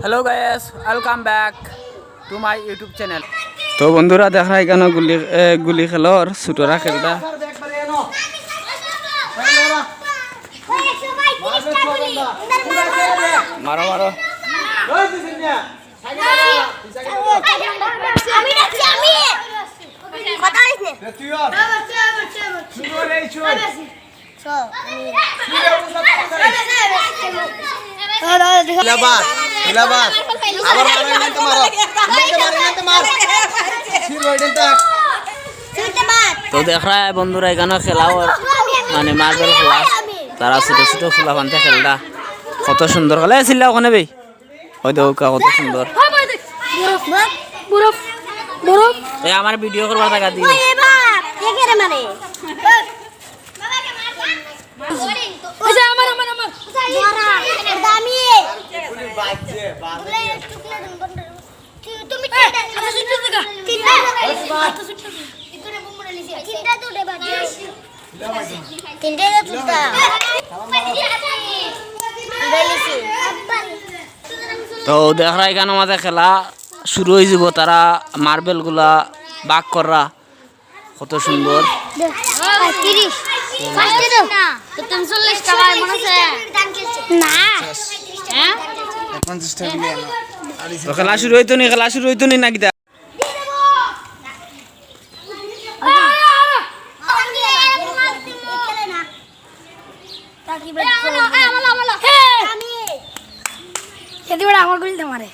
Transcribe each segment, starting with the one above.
Hello guys, welcome back to my YouTube channel. तो बंधुरा देखा एखाने गुली खेलर छोटरा खेलता मारो मारो तो देख रहा है बंधुरा एखाने खेला और माने मार्बल खेला तारा छोटो छोटो फुला फानते खेलता कत सुंदर खेला चिल्ला ओखाने भाई ओई देखो कत सुंदर আমার ভিডিও করবার টাকা দিও তো দেখ রা এখানে আমাদের খেলা শুরু হয়ে যাব তারা মার্বেল গুলা বাক করা কত সুন্দর খেলা শুরু হইতো নি নাকি আমার গুলি তোমারে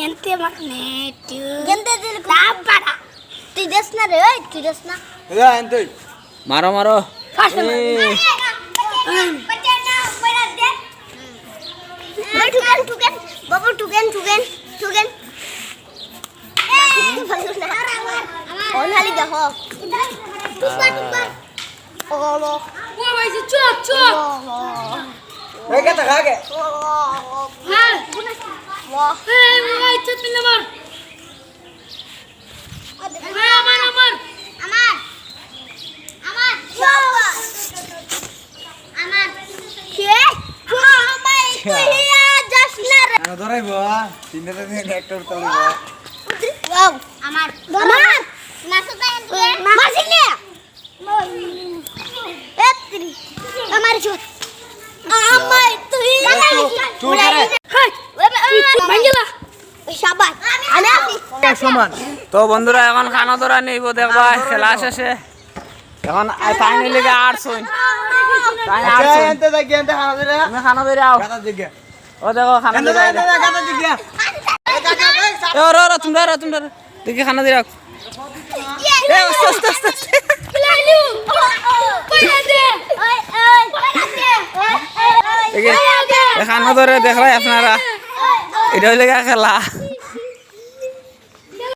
এনতে মানে গেন্দে দিল লাভ পাড়া তুই দেশ না রে তুই দেশ না এ এনতে মারো মারো ফাস্ট বচ্চা না পড়া দে ঠুকেন বাবু ঠুকেন কোন হালি দেখো ওলো ও ভাই চুপ এই কথা খাগে হ্যাঁ वाह ए भाई चल नंबर अमर के भाई तू या जसनर আরে ধরাইবো তিনটা দিন ট্রাক্টর চালাইবো वाओ अमर नाचता है मासिले ए तेरी हमारी छोट अमर तू या তো বন্ধুরা এখন খানা ধরা নিব দেখবা খেলা শেষে এখন ফাইনালি আটছই খানা ধরে আও ও দেখো খানা ধরে তোমরা দেখি খানা ধরে খানা ধরে দেখলাই আপনারা এটা হইলে খেলা